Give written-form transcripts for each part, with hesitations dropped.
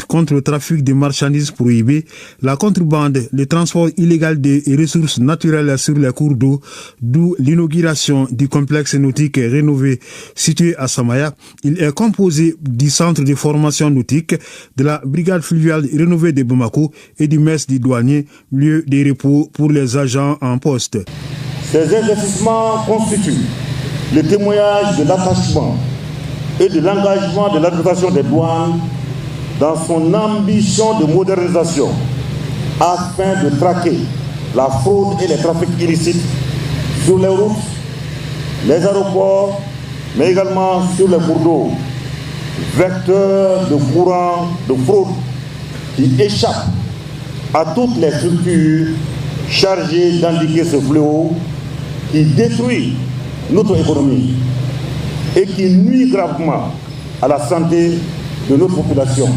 contre le trafic de marchandises prohibées, la contrebande, le transport illégal des ressources naturelles sur les cours d'eau, d'où l'inauguration du complexe nautique rénové situé à Samaya. Il est composé du centre de formation nautique, de la brigade fluviale rénovée de Bamako et du mess du douanier, lieu de repos pour les agents en poste. Ces investissements constituent le témoignage de l'attachement et de l'engagement de l'administration des douanes dans son ambition de modernisation afin de traquer la fraude et les trafics illicites sur les routes, les aéroports, mais également sur les cours d'eau, vecteurs de courants de fraude qui échappent à toutes les structures chargées d'indiquer ce fléau qui détruit notre économie et qui nuit gravement à la santé de notre population.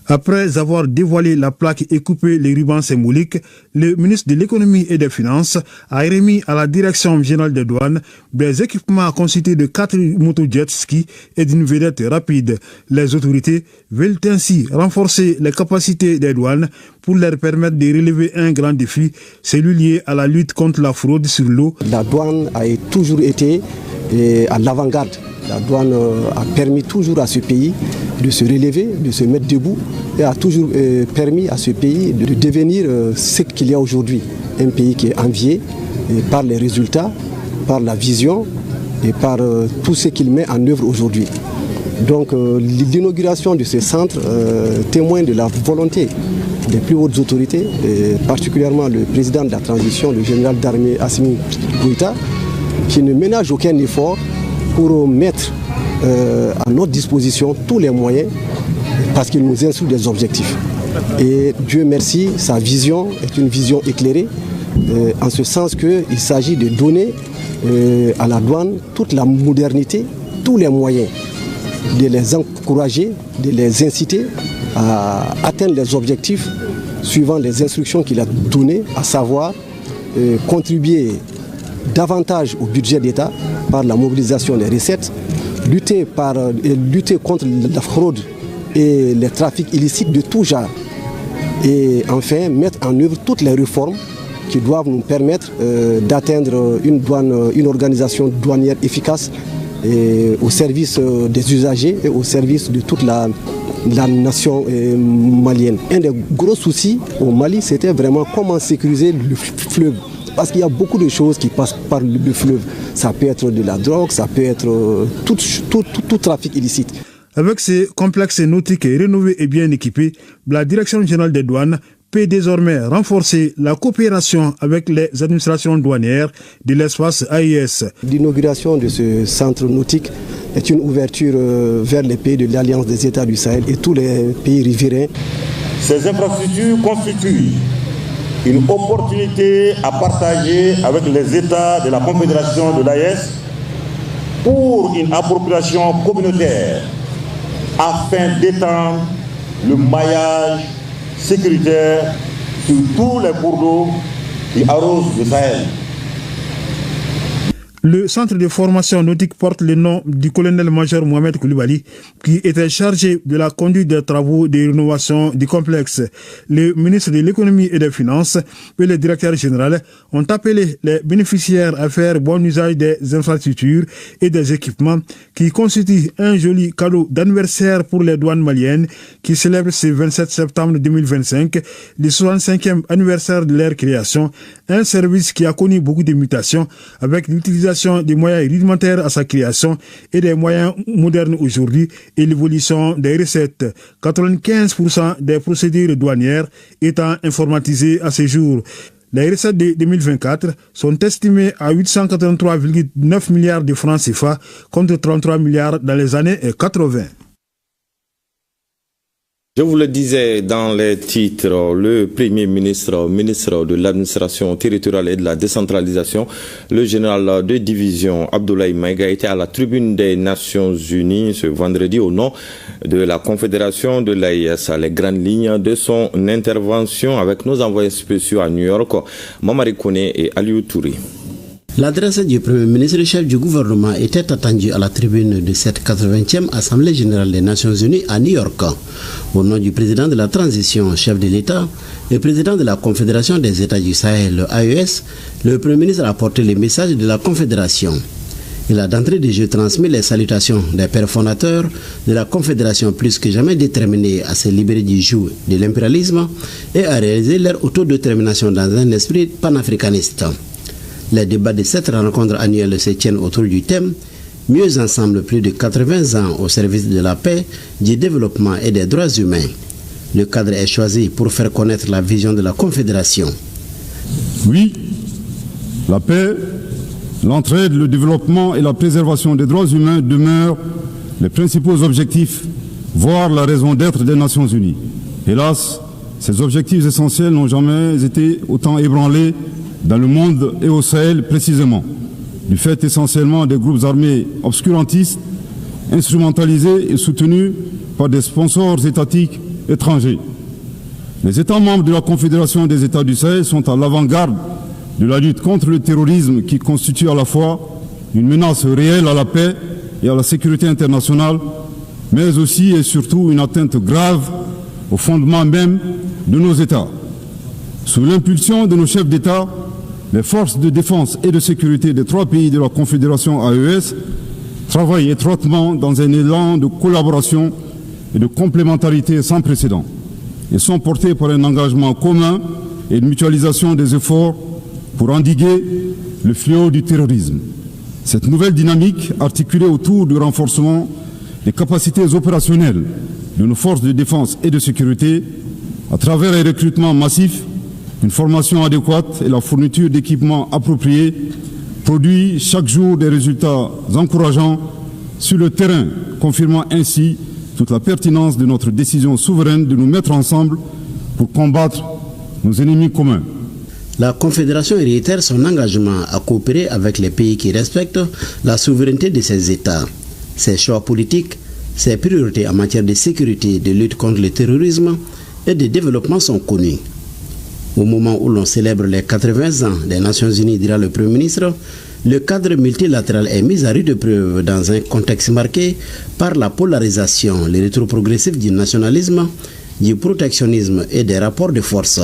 Après avoir dévoilé la plaque et coupé les rubans symboliques, le ministre de l'économie et des finances a remis à la direction générale des douanes des équipements constitués de 4 moto-jet ski et d'une vedette rapide. Les autorités veulent ainsi renforcer les capacités des douanes pour leur permettre de relever un grand défi, celui lié à la lutte contre la fraude sur l'eau. La douane a toujours été à l'avant-garde. La douane a permis toujours à ce pays de se relever, de se mettre debout et a toujours permis à ce pays de devenir ce qu'il y a aujourd'hui. Un pays qui est envié par les résultats, par la vision et par tout ce qu'il met en œuvre aujourd'hui. Donc l'inauguration de ce centre témoigne de la volonté des plus hautes autorités, et particulièrement le président de la transition, le général d'armée Assimi Goïta, qui ne ménage aucun effort pour mettre à notre disposition tous les moyens parce qu'il nous instruit des objectifs. Et Dieu merci, sa vision est une vision éclairée en ce sens qu'il s'agit de donner à la douane toute la modernité, tous les moyens, de les encourager, de les inciter à atteindre les objectifs suivant les instructions qu'il a données, à savoir contribuer davantage au budget d'État par la mobilisation des recettes, lutter contre la fraude et les trafics illicites de tout genre et enfin mettre en œuvre toutes les réformes qui doivent nous permettre d'atteindre une organisation douanière efficace et au service des usagers et au service de toute la nation malienne. Un des gros soucis au Mali, c'était vraiment comment sécuriser le fleuve. Parce qu'il y a beaucoup de choses qui passent par le fleuve. Ça peut être de la drogue, ça peut être tout trafic illicite. Avec ces complexes nautiques rénovés et bien équipés, la Direction générale des douanes peut désormais renforcer la coopération avec les administrations douanières de l'espace AIS. L'inauguration de ce centre nautique est une ouverture vers les pays de l'Alliance des États du Sahel et tous les pays riverains. Ces infrastructures constituent une opportunité à partager avec les États de la Confédération de l'AES pour une appropriation communautaire afin d'étendre le maillage sécuritaire sur tous les cours d'eau qui arrosent le Sahel. Le centre de formation nautique porte le nom du colonel-major Mohamed Koulibaly, qui était chargé de la conduite des travaux de rénovation du complexe. Le ministre de l'économie et des finances et le directeur général ont appelé les bénéficiaires à faire bon usage des infrastructures et des équipements qui constituent un joli cadeau d'anniversaire pour les douanes maliennes qui célèbrent ce 27 septembre 2025 le 65e anniversaire de leur création, un service qui a connu beaucoup de mutations avec l'utilisation des moyens rudimentaires à sa création et des moyens modernes aujourd'hui et l'évolution des recettes. 95% des procédures douanières étant informatisées à ce jour. Les recettes de 2024 sont estimées à 883,9 milliards de francs CFA contre 33 milliards dans les années 80. Je vous le disais dans les titres, le Premier ministre, ministre de l'administration territoriale et de la décentralisation, le général de division Abdoulaye Maïga était à la tribune des Nations Unies ce vendredi au nom de la Confédération de l'AIS. Les grandes lignes de son intervention avec nos envoyés spéciaux à New York, Mamari Kone et Aliou Touré. L'adresse du Premier ministre, chef du gouvernement, était attendue à la tribune de cette 80e Assemblée générale des Nations unies à New York. Au nom du président de la transition, chef de l'État, et président de la Confédération des États du Sahel, le AES, le Premier ministre a apporté les messages de la Confédération. Il a d'entrée de jeu transmis les salutations des pères fondateurs de la Confédération plus que jamais déterminés à se libérer du joug de l'impérialisme et à réaliser leur autodétermination dans un esprit panafricaniste. Les débats de cette rencontre annuelle se tiennent autour du thème « Mieux ensemble, plus de 80 ans au service de la paix, du développement et des droits humains ». Le cadre est choisi pour faire connaître la vision de la Confédération. Oui, la paix, l'entraide, le développement et la préservation des droits humains demeurent les principaux objectifs, voire la raison d'être des Nations Unies. Hélas, ces objectifs essentiels n'ont jamais été autant ébranlés dans le monde et au Sahel précisément, du fait essentiellement des groupes armés obscurantistes, instrumentalisés et soutenus par des sponsors étatiques étrangers. Les États membres de la Confédération des États du Sahel sont à l'avant-garde de la lutte contre le terrorisme qui constitue à la fois une menace réelle à la paix et à la sécurité internationale, mais aussi et surtout une atteinte grave au fondement même de nos États. Sous l'impulsion de nos chefs d'État, les forces de défense et de sécurité des 3 pays de la Confédération AES travaillent étroitement dans un élan de collaboration et de complémentarité sans précédent. Ils sont portés par un engagement commun et une mutualisation des efforts pour endiguer le fléau du terrorisme. Cette nouvelle dynamique, articulée autour du renforcement des capacités opérationnelles de nos forces de défense et de sécurité, à travers un recrutement massif, une formation adéquate et la fourniture d'équipements appropriés, produit chaque jour des résultats encourageants sur le terrain, confirmant ainsi toute la pertinence de notre décision souveraine de nous mettre ensemble pour combattre nos ennemis communs. La Confédération réitère son engagement à coopérer avec les pays qui respectent la souveraineté de ses États. Ses choix politiques, ses priorités en matière de sécurité, de lutte contre le terrorisme et de développement sont connues. Au moment où l'on célèbre les 80 ans des Nations Unies, dira le Premier ministre, le cadre multilatéral est mis à rude épreuve dans un contexte marqué par la polarisation, le retour progressif du nationalisme, du protectionnisme et des rapports de force.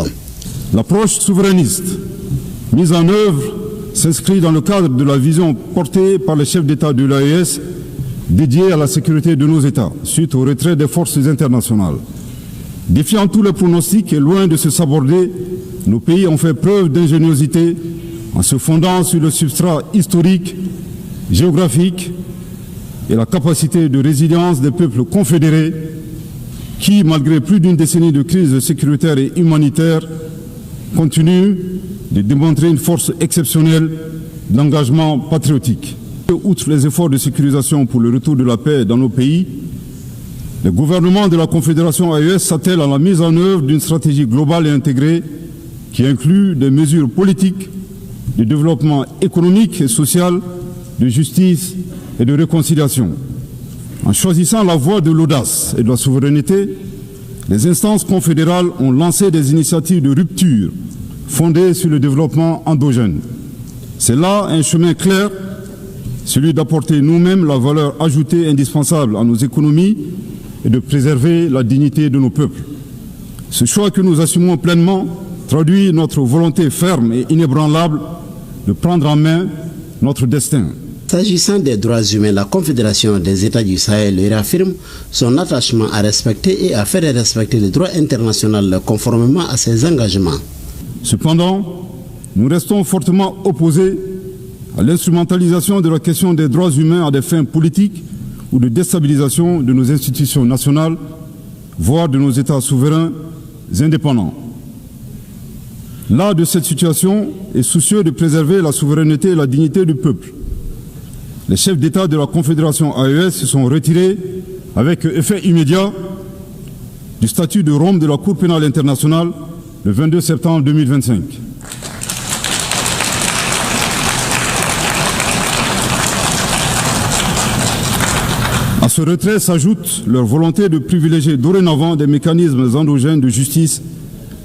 L'approche souverainiste mise en œuvre s'inscrit dans le cadre de la vision portée par les chefs d'État de l'AES dédiée à la sécurité de nos États suite au retrait des forces internationales. Défiant tous les pronostics et loin de se saborder, nos pays ont fait preuve d'ingéniosité en se fondant sur le substrat historique, géographique et la capacité de résilience des peuples confédérés qui, malgré plus d'une décennie de crise sécuritaire et humanitaire, continuent de démontrer une force exceptionnelle d'engagement patriotique. Outre les efforts de sécurisation pour le retour de la paix dans nos pays, le gouvernement de la Confédération AES s'attelle à la mise en œuvre d'une stratégie globale et intégrée qui inclut des mesures politiques, de développement économique et social, de justice et de réconciliation. En choisissant la voie de l'audace et de la souveraineté, les instances confédérales ont lancé des initiatives de rupture fondées sur le développement endogène. C'est là un chemin clair, celui d'apporter nous-mêmes la valeur ajoutée indispensable à nos économies et de préserver la dignité de nos peuples. Ce choix que nous assumons pleinement traduit notre volonté ferme et inébranlable de prendre en main notre destin. S'agissant des droits humains, la Confédération des États du Sahel réaffirme son attachement à respecter et à faire respecter le droit international conformément à ses engagements. Cependant, nous restons fortement opposés à l'instrumentalisation de la question des droits humains à des fins politiques ou de déstabilisation de nos institutions nationales, voire de nos États souverains indépendants. Là de cette situation est soucieux de préserver la souveraineté et la dignité du peuple. Les chefs d'État de la Confédération AES se sont retirés avec effet immédiat du statut de Rome de la Cour pénale internationale le 22 septembre 2025. À ce retrait s'ajoute leur volonté de privilégier dorénavant des mécanismes endogènes de justice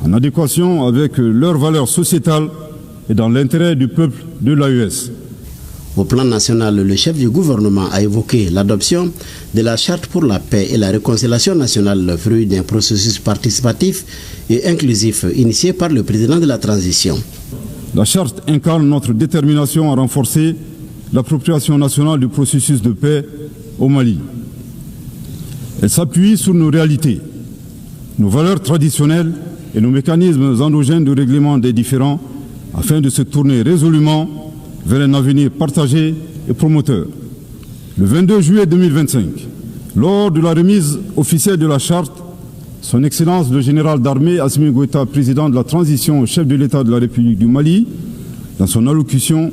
en adéquation avec leurs valeurs sociétales et dans l'intérêt du peuple de l'AES. Au plan national, le chef du gouvernement a évoqué l'adoption de la charte pour la paix et la réconciliation nationale, fruit d'un processus participatif et inclusif initié par le président de la transition. La charte incarne notre détermination à renforcer l'appropriation nationale du processus de paix au Mali. Elle s'appuie sur nos réalités, nos valeurs traditionnelles et nos mécanismes endogènes de règlement des différends afin de se tourner résolument vers un avenir partagé et promoteur. Le 22 juillet 2025, lors de la remise officielle de la charte, Son Excellence le général d'armée Assimi Goïta, président de la transition, chef de l'État de la République du Mali, dans son allocution,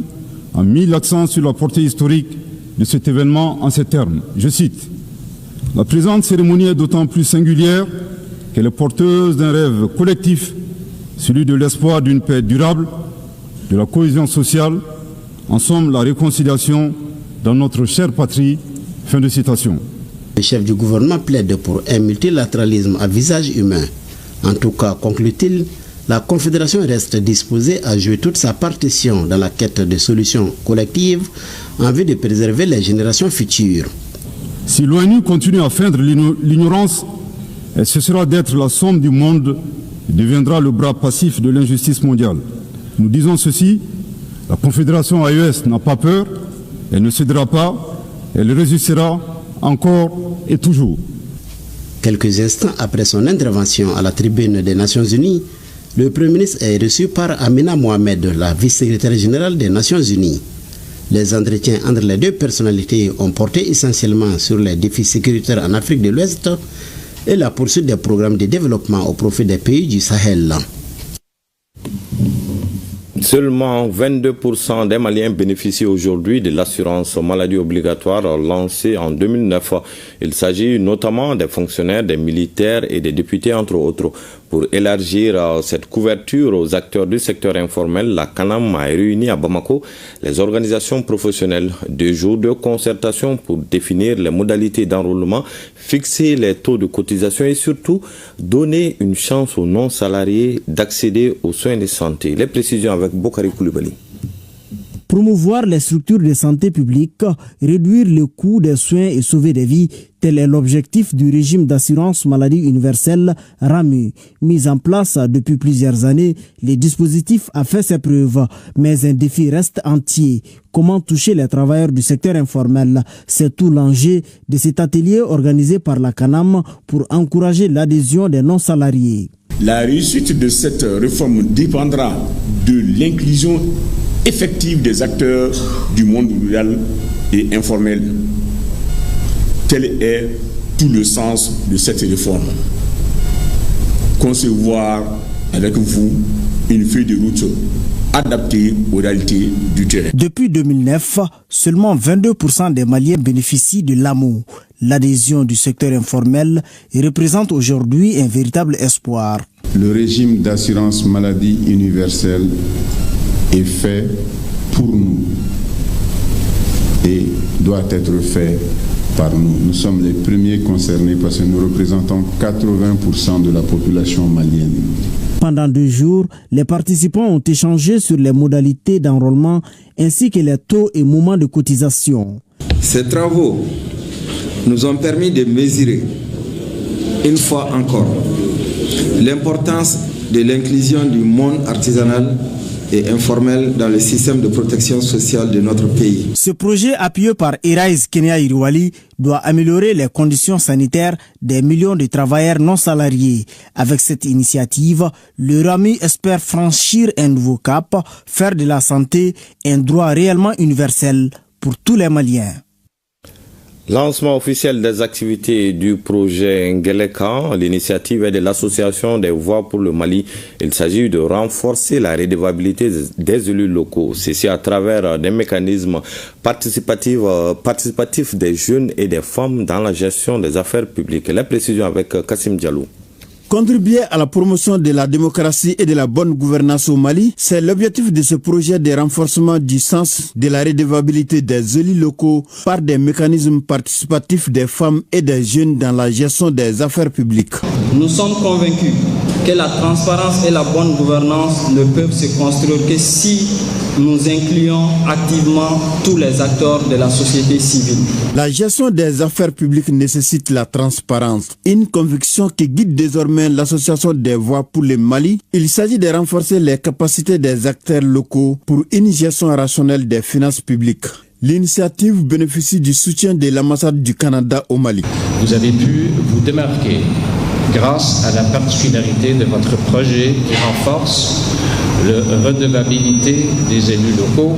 a mis l'accent sur la portée historique de cet événement en ces termes. Je cite: « La présente cérémonie est d'autant plus singulière qu'elle est porteuse d'un rêve collectif, celui de l'espoir d'une paix durable, de la cohésion sociale, en somme la réconciliation dans notre chère patrie. » Fin de citation. Le chef du gouvernement plaide pour un multilatéralisme à visage humain. En tout cas, conclut-il, la Confédération reste disposée à jouer toute sa partition dans la quête de solutions collectives en vue de préserver les générations futures. Si l'ONU continue à feindre l'ignorance, elle cessera d'être la somme du monde et deviendra le bras passif de l'injustice mondiale. Nous disons ceci, la Confédération AES n'a pas peur, elle ne cédera pas, elle résistera encore et toujours. Quelques instants après son intervention à la tribune des Nations Unies, le Premier ministre est reçu par Amina Mohamed, la vice-secrétaire générale des Nations Unies. Les entretiens entre les deux personnalités ont porté essentiellement sur les défis sécuritaires en Afrique de l'Ouest et la poursuite des programmes de développement au profit des pays du Sahel. Seulement 22% des Maliens bénéficient aujourd'hui de l'assurance maladie obligatoire lancée en 2009. Il s'agit notamment des fonctionnaires, des militaires et des députés, entre autres. Pour élargir cette couverture aux acteurs du secteur informel, la CANAM a réuni à Bamako les organisations professionnelles. 2 jours de concertation pour définir les modalités d'enrôlement, fixer les taux de cotisation et surtout donner une chance aux non-salariés d'accéder aux soins de santé. Les précisions avec Bokari Koulibaly. Promouvoir les structures de santé publique, réduire le coût des soins et sauver des vies, tel est l'objectif du régime d'assurance maladie universelle RAMU. Mis en place depuis plusieurs années, le dispositif a fait ses preuves, mais un défi reste entier. Comment toucher les travailleurs du secteur informel? C'est tout l'enjeu de cet atelier organisé par la CANAM pour encourager l'adhésion des non-salariés. La réussite de cette réforme dépendra de l'inclusion effective des acteurs du monde rural et informel. Tel est tout le sens de cette réforme. Concevoir avec vous une feuille de route adaptée aux réalités du terrain. Depuis 2009, seulement 22% des Maliens bénéficient de l'AMO. L'adhésion du secteur informel représente aujourd'hui un véritable espoir. Le régime d'assurance maladie universelle est fait pour nous et doit être fait par nous. Nous sommes les premiers concernés parce que nous représentons 80% de la population malienne. Pendant 2 jours, les participants ont échangé sur les modalités d'enrôlement ainsi que les taux et moments de cotisation. Ces travaux nous ont permis de mesurer, une fois encore, l'importance de l'inclusion du monde artisanal et informel dans le système de protection sociale de notre pays. Ce projet appuyé par Eraiz Kenya Irwali doit améliorer les conditions sanitaires des millions de travailleurs non salariés. Avec cette initiative, le RAMU espère franchir un nouveau cap, faire de la santé un droit réellement universel pour tous les Maliens. Lancement officiel des activités du projet Ngeleka. L'initiative est de l'Association des voix pour le Mali. Il s'agit de renforcer la redevabilité des élus locaux. Ceci à travers des mécanismes participatifs des jeunes et des femmes dans la gestion des affaires publiques. La précision avec Kassim Diallo. Contribuer à la promotion de la démocratie et de la bonne gouvernance au Mali, c'est l'objectif de ce projet de renforcement du sens de la redevabilité des élus locaux par des mécanismes participatifs des femmes et des jeunes dans la gestion des affaires publiques. Nous sommes convaincus que la transparence et la bonne gouvernance ne peuvent se construire que si nous incluons activement tous les acteurs de la société civile. La gestion des affaires publiques nécessite la transparence, une conviction qui guide désormais l'association des voix pour le Mali. Il s'agit de renforcer les capacités des acteurs locaux pour une gestion rationnelle des finances publiques. L'initiative bénéficie du soutien de l'ambassade du Canada au Mali. Vous avez pu vous démarquer grâce à la particularité de votre projet qui renforce la redevabilité des élus locaux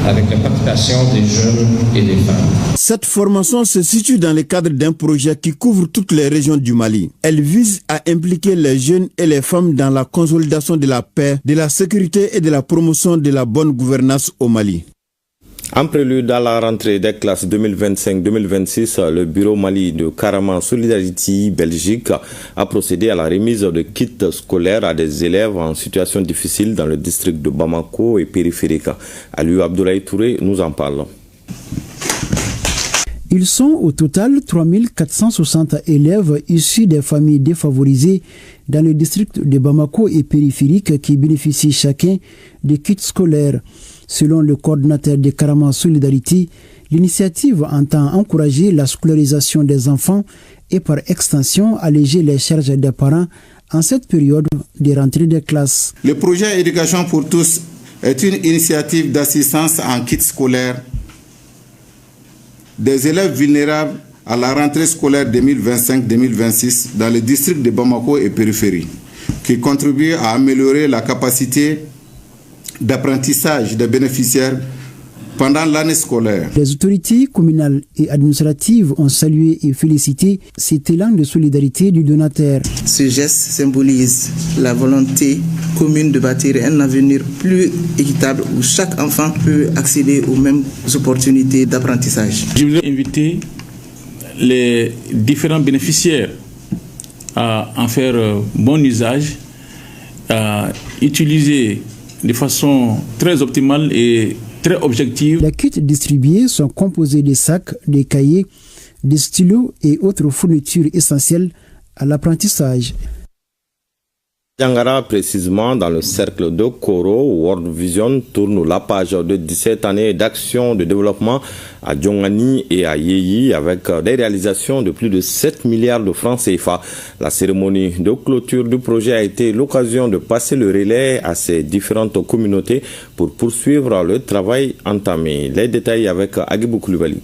avec la participation des jeunes et des femmes. Cette formation se situe dans le cadre d'un projet qui couvre toutes les régions du Mali. Elle vise à impliquer les jeunes et les femmes dans la consolidation de la paix, de la sécurité et de la promotion de la bonne gouvernance au Mali. En prélude à la rentrée des classes 2025-2026, le bureau Mali de Karama Solidarity Belgique a procédé à la remise de kits scolaires à des élèves en situation difficile dans le district de Bamako et périphérique. Aliou Abdoulaye Touré nous en parle. Ils sont au total 3460 élèves issus des familles défavorisées dans le district de Bamako et périphérique qui bénéficient chacun de kits scolaires. Selon le coordinateur de Karama Solidarity, l'initiative entend encourager la scolarisation des enfants et par extension alléger les charges des parents en cette période de rentrée des classes. Le projet Éducation pour tous est une initiative d'assistance en kits scolaires des élèves vulnérables à la rentrée scolaire 2025-2026 dans le district de Bamako et périphérie, qui contribue à améliorer la capacité d'apprentissage des bénéficiaires pendant l'année scolaire. Les autorités communales et administratives ont salué et félicité cet élan de solidarité du donateur. Ce geste symbolise la volonté commune de bâtir un avenir plus équitable où chaque enfant peut accéder aux mêmes opportunités d'apprentissage. Je voudrais inviter les différents bénéficiaires à en faire bon usage, à utiliser de façon très optimale et très objective. Les kits distribués sont composés de sacs, de cahiers, de stylos et autres fournitures essentielles à l'apprentissage. Djangara, précisément dans le cercle de Koro, World Vision tourne la page de 17 années d'action de développement à Djongani et à Yeyi avec des réalisations de plus de 7 milliards de francs CFA. La cérémonie de clôture du projet a été l'occasion de passer le relais à ces différentes communautés pour poursuivre le travail entamé. Les détails avec Agibou Koulibaly.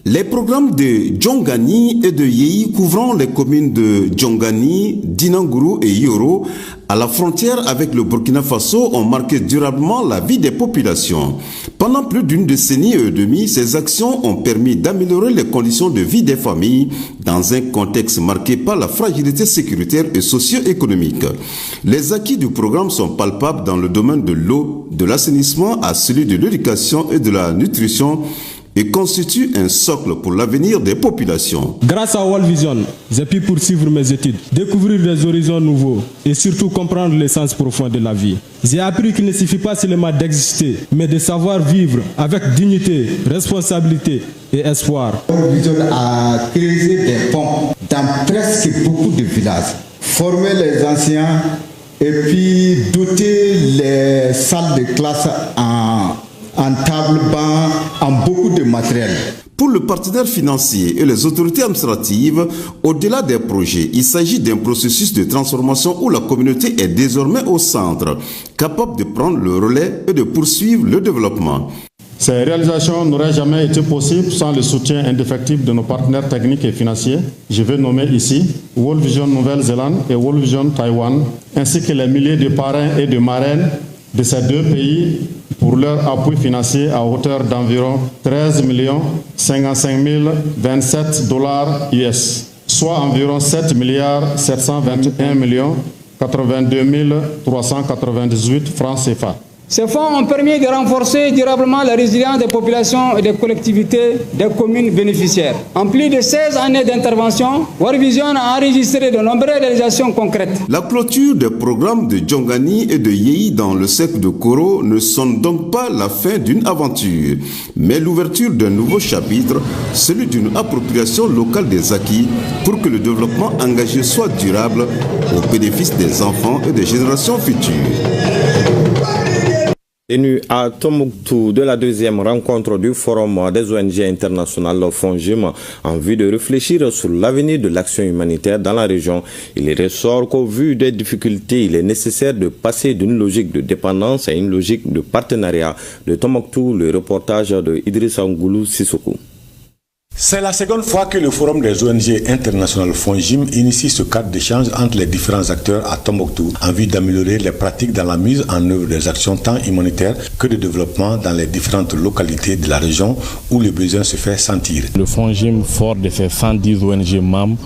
Les programmes de Djongani et de Yeyi couvrant les communes de Djongani, Dinangourou et Yoro à la frontière avec le Burkina Faso ont marqué durablement la vie des populations. Pendant plus d'une décennie et demie, ces actions ont permis d'améliorer les conditions de vie des familles dans un contexte marqué par la fragilité sécuritaire et socio-économique. Les acquis du programme sont palpables dans le domaine de l'eau, de l'assainissement à celui de l'éducation et de la nutrition, et constitue un socle pour l'avenir des populations. Grâce à World Vision, j'ai pu poursuivre mes études, découvrir des horizons nouveaux et surtout comprendre l'essence profonde de la vie. J'ai appris qu'il ne suffit pas seulement d'exister, mais de savoir vivre avec dignité, responsabilité et espoir. World Vision a créé des ponts dans presque beaucoup de villages, formé les anciens et puis doté les salles de classe en table, banc, en beaucoup de matériel. Pour le partenaire financier et les autorités administratives, au-delà des projets, il s'agit d'un processus de transformation où la communauté est désormais au centre, capable de prendre le relais et de poursuivre le développement. Ces réalisations n'auraient jamais été possibles sans le soutien indéfectible de nos partenaires techniques et financiers. Je vais nommer ici World Vision Nouvelle-Zélande et World Vision Taïwan, ainsi que les milliers de parrains et de marraines de ces deux pays pour leur appui financier à hauteur d'environ 13 55 027 $ US, soit environ 7 721 82 398 francs CFA. Ces fonds ont permis de renforcer durablement la résilience des populations et des collectivités des communes bénéficiaires. En plus de 16 années d'intervention, World Vision a enregistré de nombreuses réalisations concrètes. La clôture des programmes de Djongani et de Yeyi dans le cercle de Koro ne sonne donc pas la fin d'une aventure, mais l'ouverture d'un nouveau chapitre, celui d'une appropriation locale des acquis pour que le développement engagé soit durable au bénéfice des enfants et des générations futures. Tenu à Tombouctou de la deuxième rencontre du Forum des ONG internationales FONGIM en vue de réfléchir sur l'avenir de l'action humanitaire dans la région. Il ressort qu'au vu des difficultés, il est nécessaire de passer d'une logique de dépendance à une logique de partenariat. De Tombouctou, le reportage de Idrissa Ngoulou Sissoko. C'est la seconde fois que le Forum des ONG internationales FONGIM initie ce cadre d'échange entre les différents acteurs à Tombouctou en vue d'améliorer les pratiques dans la mise en œuvre des actions tant humanitaires que de développement dans les différentes localités de la région où le besoin se fait sentir. Le FONGIM, fort de ses 110 ONG membres,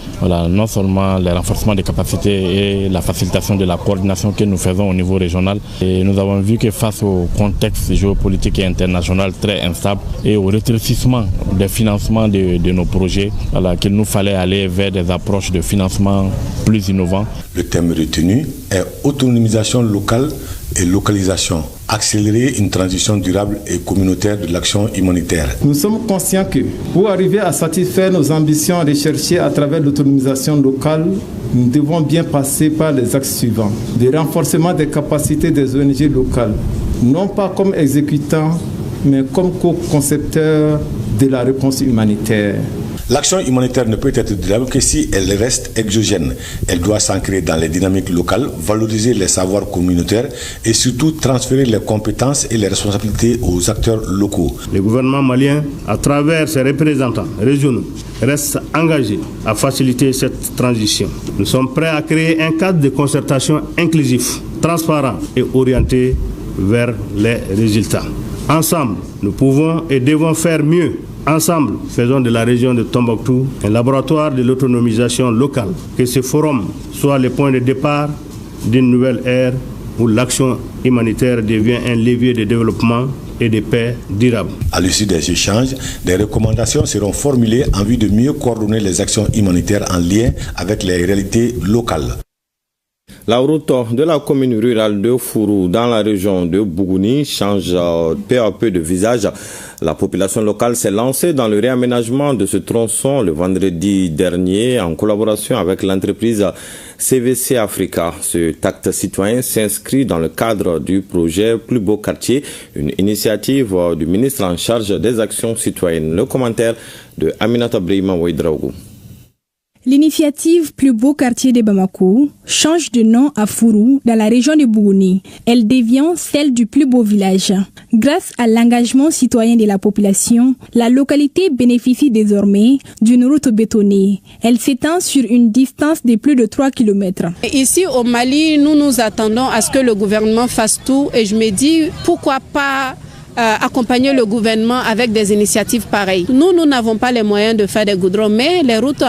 non seulement le renforcement des capacités et la facilitation de la coordination que nous faisons au niveau régional, et nous avons vu que face au contexte géopolitique et international très instable et au rétrécissement des financements de nos projets, qu'il nous fallait aller vers des approches de financement plus innovantes. Le thème retenu est autonomisation locale et localisation. Accélérer une transition durable et communautaire de l'action humanitaire. Nous sommes conscients que pour arriver à satisfaire nos ambitions recherchées à travers l'autonomisation locale, nous devons bien passer par les axes suivants. Le renforcement des capacités des ONG locales, non pas comme exécutants, mais comme co-concepteurs de la réponse humanitaire. L'action humanitaire ne peut être durable que si elle reste exogène. Elle doit s'ancrer dans les dynamiques locales, valoriser les savoirs communautaires et surtout transférer les compétences et les responsabilités aux acteurs locaux. Le gouvernement malien, à travers ses représentants régionaux, reste engagé à faciliter cette transition. Nous sommes prêts à créer un cadre de concertation inclusif, transparent et orienté vers les résultats. Ensemble, nous pouvons et devons faire mieux. Ensemble, faisons de la région de Tombouctou un laboratoire de l'autonomisation locale. Que ce forum soit le point de départ d'une nouvelle ère où l'action humanitaire devient un levier de développement et de paix durable. À l'issue des échanges, des recommandations seront formulées en vue de mieux coordonner les actions humanitaires en lien avec les réalités locales. La route de la commune rurale de Fourou dans la région de Bougouni change peu à peu de visage. La population locale s'est lancée dans le réaménagement de ce tronçon le vendredi dernier en collaboration avec l'entreprise CVC Africa. Ce acte citoyen s'inscrit dans le cadre du projet Plus beau quartier, une initiative du ministre en charge des actions citoyennes. Le commentaire de Aminata Brahima Ouedraogo. L'initiative Plus beau quartier de Bamako change de nom à Fourou dans la région de Bougouni. Elle devient celle du plus beau village. Grâce à l'engagement citoyen de la population, la localité bénéficie désormais d'une route bétonnée. Elle s'étend sur une distance de plus de 3 km. Ici au Mali, nous nous attendons à ce que le gouvernement fasse tout et je me dis pourquoi pas accompagner le gouvernement avec des initiatives pareilles. Nous n'avons pas les moyens de faire des goudrons, mais les routes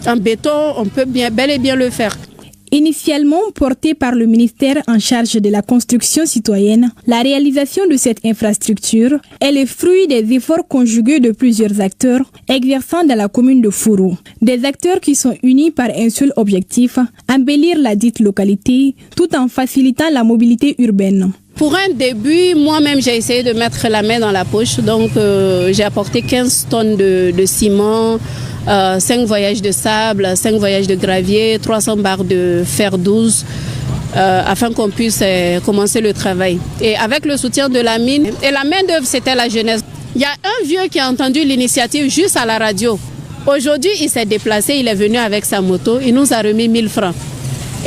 en béton, on peut bel et bien le faire. Initialement portée par le ministère en charge de la construction citoyenne, la réalisation de cette infrastructure est le fruit des efforts conjugués de plusieurs acteurs exerçant dans la commune de Fourou. Des acteurs qui sont unis par un seul objectif, embellir la dite localité tout en facilitant la mobilité urbaine. Pour un début, moi-même, j'ai essayé de mettre la main dans la poche. Donc, j'ai apporté 15 tonnes de ciment, 5 voyages de sable, 5 voyages de gravier, 300 barres de fer 12, afin qu'on puisse commencer le travail. Et avec le soutien de la mine, et la main-d'œuvre, c'était la jeunesse. Il y a un vieux qui a entendu l'initiative juste à la radio. Aujourd'hui, il s'est déplacé, il est venu avec sa moto, il nous a remis 1000 francs.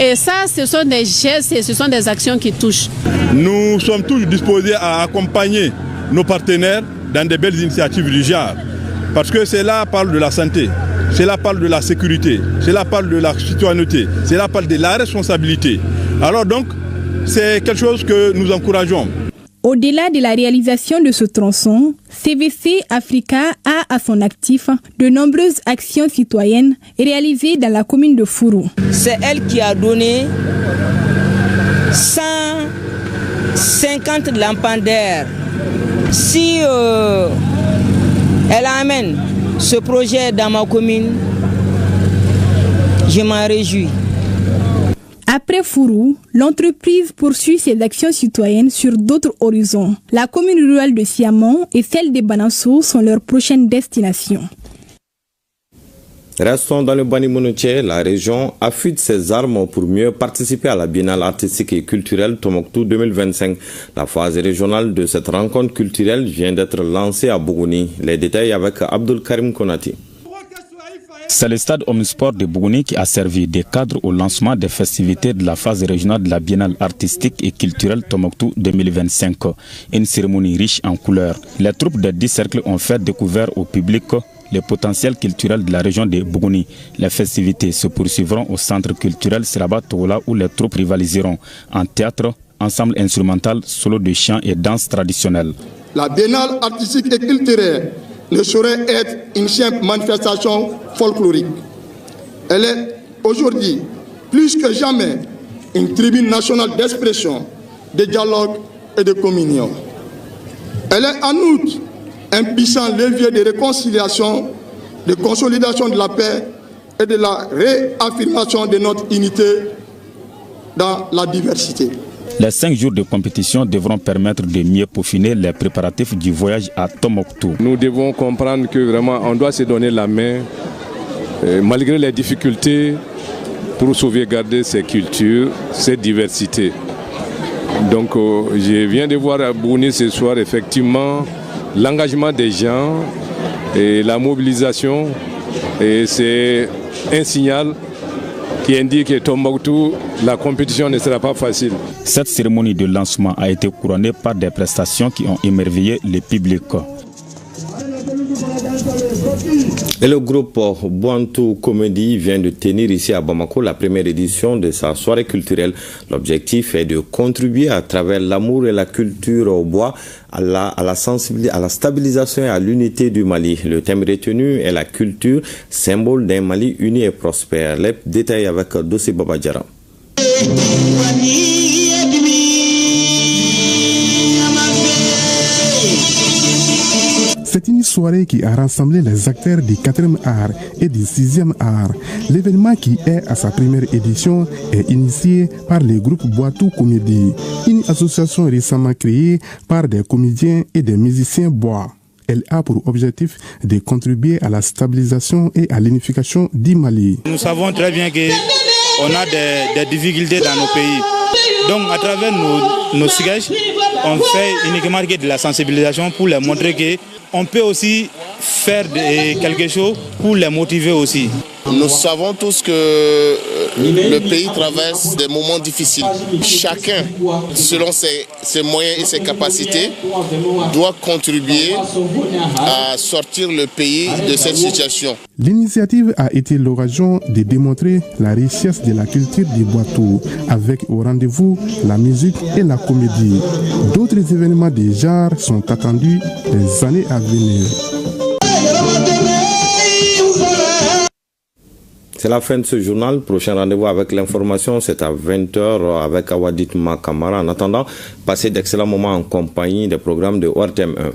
Et ça, ce sont des gestes et ce sont des actions qui touchent. Nous sommes toujours disposés à accompagner nos partenaires dans des belles initiatives du genre. Parce que cela parle de la santé, cela parle de la sécurité, cela parle de la citoyenneté, cela parle de la responsabilité. Alors donc, c'est quelque chose que nous encourageons. Au-delà de la réalisation de ce tronçon, CVC Africa a à son actif de nombreuses actions citoyennes réalisées dans la commune de Fourou. C'est elle qui a donné 150 lampadaires. Si elle amène ce projet dans ma commune, je m'en réjouis. Après Fourou, l'entreprise poursuit ses actions citoyennes sur d'autres horizons. La commune rurale de Siamon et celle de Banasso sont leurs prochaines destinations. Restons dans le Bani Mounouché. La région affûte ses armes pour mieux participer à la biennale artistique et culturelle Tombouctou 2025. La phase régionale de cette rencontre culturelle vient d'être lancée à Bougouni. Les détails avec Abdul Karim Konati. C'est le stade Omnisport de Bougouni qui a servi de cadre au lancement des festivités de la phase régionale de la biennale artistique et culturelle Tombouctou 2025. Une cérémonie riche en couleurs. Les troupes des 10 cercles ont fait découvrir au public le potentiel culturel de la région de Bougouni. Les festivités se poursuivront au centre culturel Siraba Togola où les troupes rivaliseront en théâtre, ensemble instrumental, solo de chant et danse traditionnelle. La biennale artistique et culturelle ne saurait être une simple manifestation folklorique. Elle est aujourd'hui, plus que jamais, une tribune nationale d'expression, de dialogue et de communion. Elle est en outre un puissant levier de réconciliation, de consolidation de la paix et de la réaffirmation de notre unité dans la diversité. Les 5 jours de compétition devront permettre de mieux peaufiner les préparatifs du voyage à Tombouctou. Nous devons comprendre que vraiment on doit se donner la main, malgré les difficultés, pour sauvegarder ces cultures, ces diversités. Donc je viens de voir à Bougouni ce soir effectivement l'engagement des gens et la mobilisation, et c'est un signal qui indique que Tombouctou, la compétition ne sera pas facile. Cette cérémonie de lancement a été couronnée par des prestations qui ont émerveillé le public. Et le groupe Boantou Comedy vient de tenir ici à Bamako la première édition de sa soirée culturelle. L'objectif est de contribuer à travers l'amour et la culture au bois à la sensibilité, à la stabilisation et à l'unité du Mali. Le thème retenu est la culture, symbole d'un Mali uni et prospère. Les détails avec Dossi Babadjara. C'est une soirée qui a rassemblé les acteurs du 4e art et du 6e art. L'événement qui est à sa première édition est initié par le groupe Boantou Comédie, une association récemment créée par des comédiens et des musiciens bois. Elle a pour objectif de contribuer à la stabilisation et à l'unification du Mali. Nous savons très bien qu'on a des difficultés dans nos pays. Donc à travers nos sketchs, on fait uniquement de la sensibilisation pour leur montrer qu'on peut aussi faire quelque chose pour les motiver aussi. Nous savons tous que le pays traverse des moments difficiles. Chacun, selon ses moyens et ses capacités, doit contribuer à sortir le pays de cette situation. L'initiative a été l'occasion de démontrer la richesse de la culture du Boantou, avec au rendez-vous la musique et la comédie. D'autres événements du genre sont attendus les années à venir. C'est la fin de ce journal. Prochain rendez-vous avec l'information, c'est à 20h avec Awadit Makamara. En attendant, passez d'excellents moments en compagnie des programmes de ORTM1.